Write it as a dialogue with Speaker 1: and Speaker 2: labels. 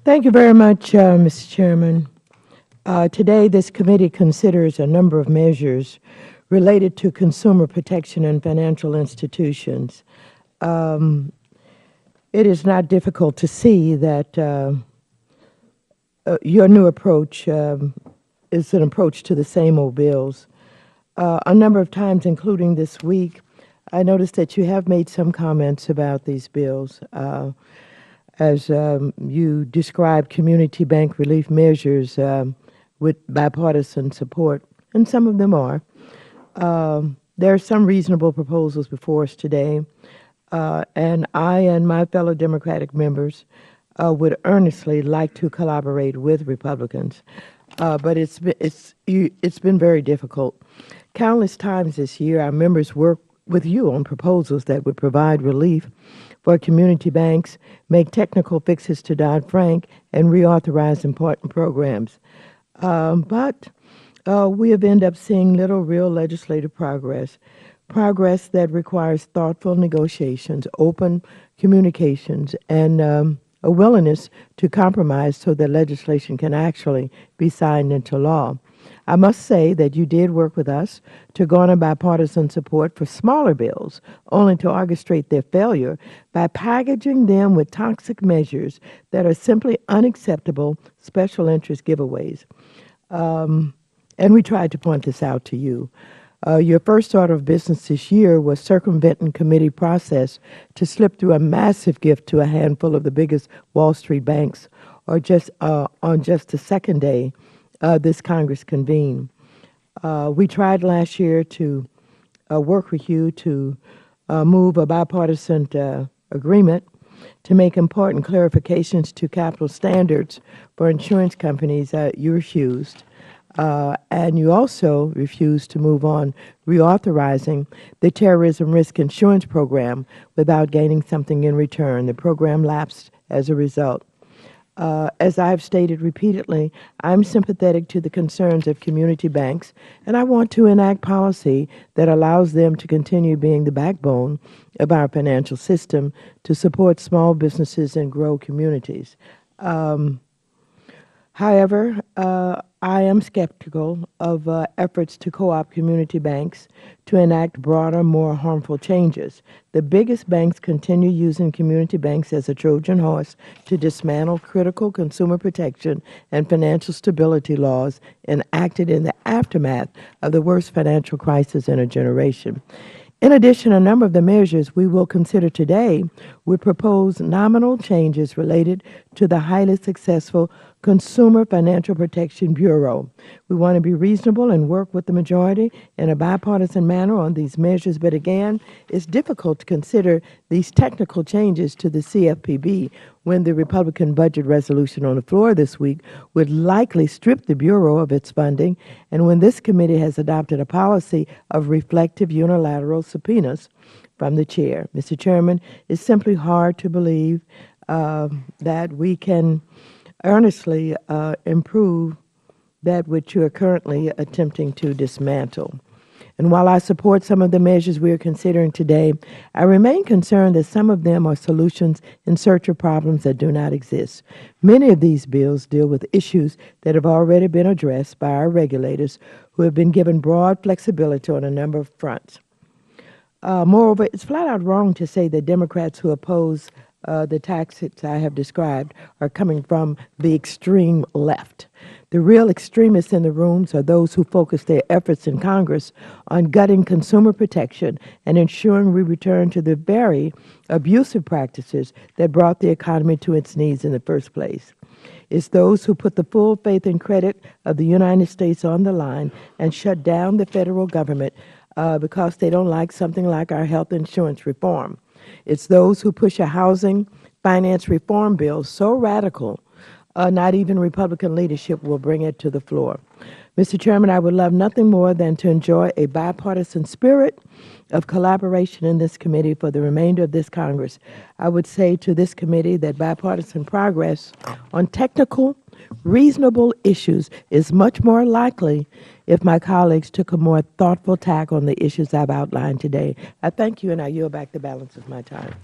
Speaker 1: Thank you very much, Mr. Chairman. Today, this committee considers a number of measures related to consumer protection in financial institutions. It is not difficult to see that your new approach is an approach to the same old bills. A number of times, including this week, I noticed that you have made some comments about these bills. As you described community bank relief measures with bipartisan support, and some of them are. There are some reasonable proposals before us today, and I and my fellow Democratic members would earnestly like to collaborate with Republicans, but it's been very difficult. Countless times this year, our members worked with you on proposals that would provide relief for community banks, make technical fixes to Dodd-Frank, and reauthorize important programs. But we have ended up seeing little real legislative progress that requires thoughtful negotiations, open communications, and a willingness to compromise so that legislation can actually be signed into law. I must say that you did work with us to garner bipartisan support for smaller bills, only to orchestrate their failure by packaging them with toxic measures that are simply unacceptable special interest giveaways. And we tried to point this out to you. Your first order of business this year was circumventing committee process to slip through a massive gift to a handful of the biggest Wall Street banks, or just on just the second day this Congress convened. We tried last year to work with you to move a bipartisan agreement to make important clarifications to capital standards for insurance companies. You refused. And you also refused to move on reauthorizing the terrorism risk insurance program without gaining something in return. The program lapsed as a result. As I have stated repeatedly, I'm sympathetic to the concerns of community banks, and I want to enact policy that allows them to continue being the backbone of our financial system to support small businesses and grow communities. However, I am skeptical of efforts to co-opt community banks to enact broader, more harmful changes. The biggest banks continue using community banks as a Trojan horse to dismantle critical consumer protection and financial stability laws enacted in the aftermath of the worst financial crisis in a generation. In addition, a number of the measures we will consider today would propose nominal changes related to the highly successful Consumer Financial Protection Bureau. We want to be reasonable and work with the majority in a bipartisan manner on these measures, but again, it's difficult to consider these technical changes to the CFPB when the Republican budget resolution on the floor this week would likely strip the Bureau of its funding, and when this committee has adopted a policy of reflective unilateral subpoenas from the chair. Mr. Chairman, it's simply hard to believe that we can earnestly improve that which you are currently attempting to dismantle. And while I support some of the measures we are considering today, I remain concerned that some of them are solutions in search of problems that do not exist. Many of these bills deal with issues that have already been addressed by our regulators, who have been given broad flexibility on a number of fronts. Moreover, it's flat out wrong to say that Democrats who oppose the taxes I have described are coming from the extreme left. The real extremists in the rooms are those who focus their efforts in Congress on gutting consumer protection and ensuring we return to the very abusive practices that brought the economy to its knees in the first place. It's those who put the full faith and credit of the United States on the line and shut down the federal government because they don't like something like our health insurance reform. It's those who push a housing finance reform bill so radical, not even Republican leadership will bring it to the floor. Mr. Chairman, I would love nothing more than to enjoy a bipartisan spirit of collaboration in this committee for the remainder of this Congress. I would say to this committee that bipartisan progress on technical, reasonable issues is much more likely if my colleagues took a more thoughtful tack on the issues I've outlined today. I thank you, and I yield back the balance of my time.